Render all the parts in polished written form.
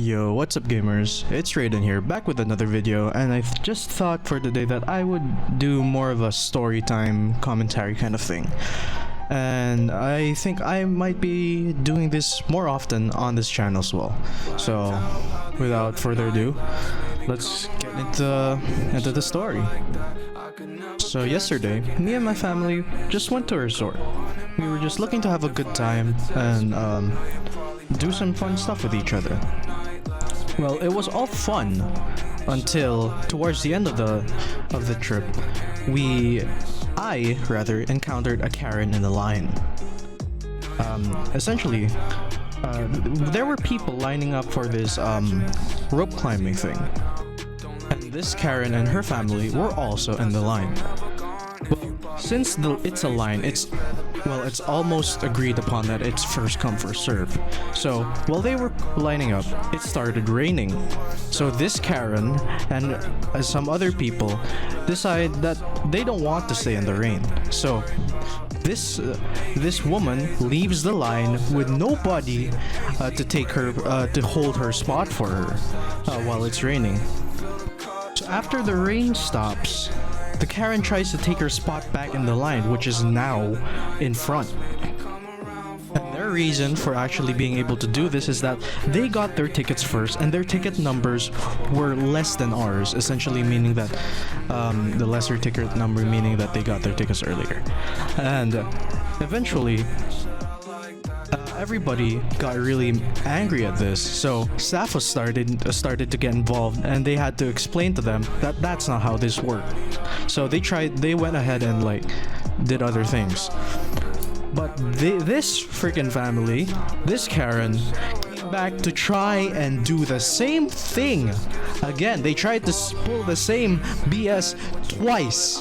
Yo, what's up gamers? It's Raiden here, back with another video, and I just thought for the day that I would do more of a story time commentary kind of thing. And I think I might be doing this more often on this channel as well. So, without further ado, let's get into the story. So yesterday, me and my family just went to a resort. We were just looking to have a good time and do some fun stuff with each other. Well, it was all fun until towards the end of the trip, I encountered a Karen in the line. Essentially, there were people lining up for this rope climbing thing, and this Karen and her family were also in the line. Well, since it's a line, it's almost agreed upon that it's first come first serve. So while they were lining up, it started raining. So this Karen and some other people decide that they don't want to stay in the rain. So this woman leaves the line with nobody to hold her spot for her while it's raining. So after the rain stops, the Karen tries to take her spot back in the line, which is now in front. And their reason for actually being able to do this is that they got their tickets first, and their ticket numbers were less than ours, essentially meaning that the lesser ticket number meaning that they got their tickets earlier. And eventually, everybody got really angry at this, so staff was started to get involved, and they had to explain to them that that's not how this worked. So they went ahead and did other things. But this freaking family, this Karen, came back to try and do the same thing again. They tried to pull the same BS twice.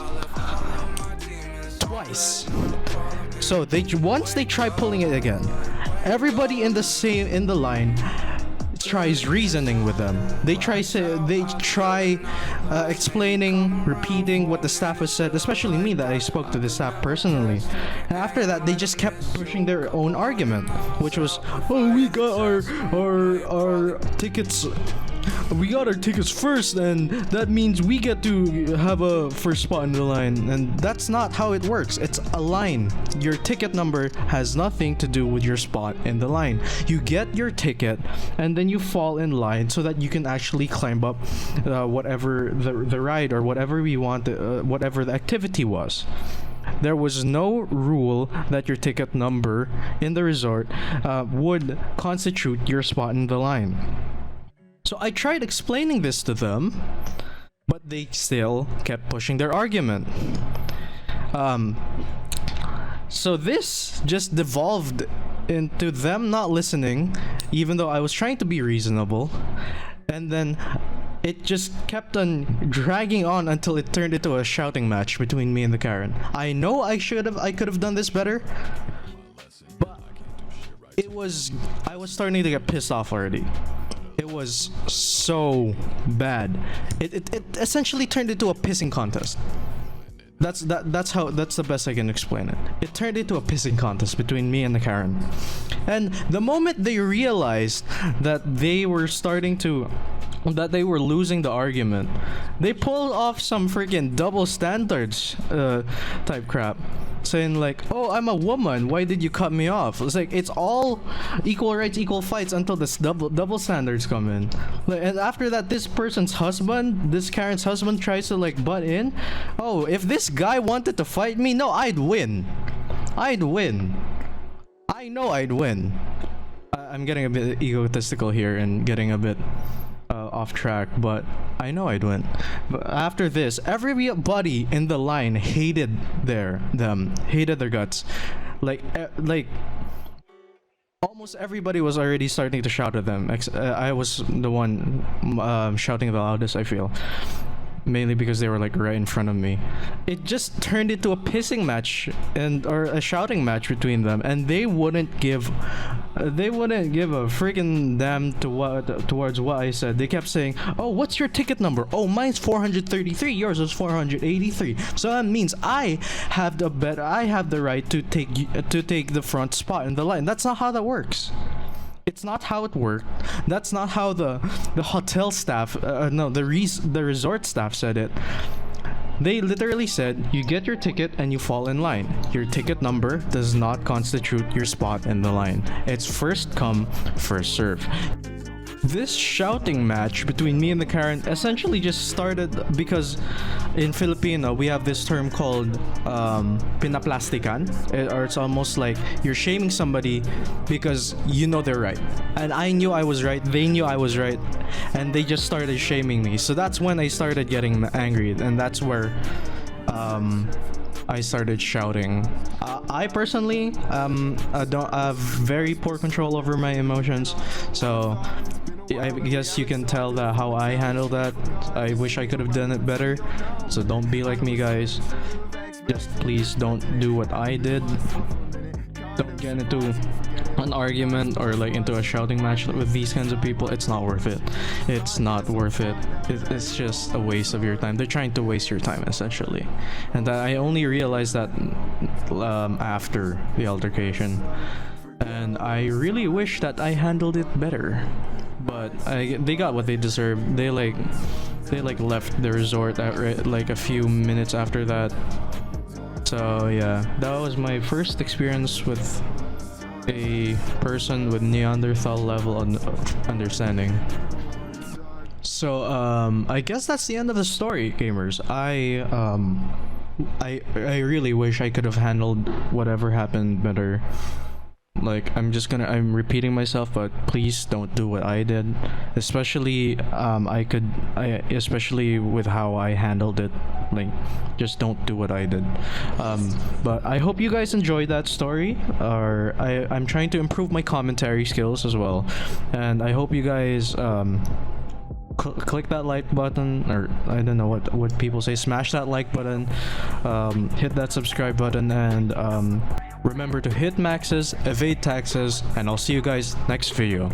So once they try pulling it again, everybody in the line tries reasoning with them. They try explaining, repeating what the staff has said, especially me that I spoke to the staff personally. And after that, they just kept pushing their own argument, which was, oh, we got our tickets. We got our tickets first, and that means we get to have a first spot in the line. And that's not how it works. It's a line. Your ticket number has nothing to do with your spot in the line. You get your ticket, and then you fall in line so that you can actually climb up whatever the ride or whatever we want, whatever the activity was. There was no rule that your ticket number in the resort would constitute your spot in the line. So I tried explaining this to them, but they still kept pushing their argument. So this just devolved into them not listening, even though I was trying to be reasonable. And then it just kept on dragging on until it turned into a shouting match between me and the Karen. I know I could have done this better, but I was starting to get pissed off already. It was so bad. It essentially turned into a pissing contest. That's the best I can explain it. It turned into a pissing contest between me and the Karen. And the moment they realized that they were losing the argument, they pulled off some freaking double standards type crap, saying like, oh, I'm a woman, why did you cut me off? It's like, it's all equal rights, equal fights until this double standards come in. And after that, this Karen's husband tries to butt in. Oh, if this guy wanted to fight me, no, I'd win. I know I'd win. I'm getting a bit egotistical here and getting a bit off track, but I know I'd win. But after this, everybody in the line hated their guts. Almost everybody was already starting to shout at them. I was the one shouting the loudest, I feel. Mainly because they were right in front of me. It just turned into a pissing match or a shouting match between them, and they wouldn't give a freaking damn towards what I said. They kept saying, "Oh, what's your ticket number? Oh, mine's 433. Yours is 483. So that means I have the right to take the front spot in the line." That's not how that works. It's not how it worked. That's not how the hotel staff, no, the resort staff said it. They literally said, you get your ticket and you fall in line. Your ticket number does not constitute your spot in the line. It's first come, first serve. This shouting match between me and the Karen essentially just started because in Filipino we have this term called pinaplastikan, or it's almost like you're shaming somebody because you know they're right. And I knew I was right, they knew I was right, and they just started shaming me. So that's when I started getting angry, and that's where I started shouting. I personally don't have very poor control over my emotions, so I guess you can tell that how I handle that. I wish I could have done it better, so don't be like me, guys. Just please don't do what I did. Don't get into an argument or like into a shouting match with these kinds of people. It's not worth it. It's not worth it. It's just a waste of your time. They're trying to waste your time essentially, and I only realized that after the altercation, and I really wish that I handled it better. But they got what they deserved. They left the resort at like a few minutes after that. So yeah, that was my first experience with a person with Neanderthal level understanding. So I guess that's the end of the story, gamers. I really wish I could have handled whatever happened better. Like I'm repeating myself, but please don't do what I did. Especially especially with how I handled it. Like just don't do what I did. But I hope you guys enjoyed that story. Or I'm trying to improve my commentary skills as well, and I hope you guys click that like button, or I don't know what people say, smash that like button, hit that subscribe button, and remember to hit maxes, evade taxes, and I'll see you guys next video.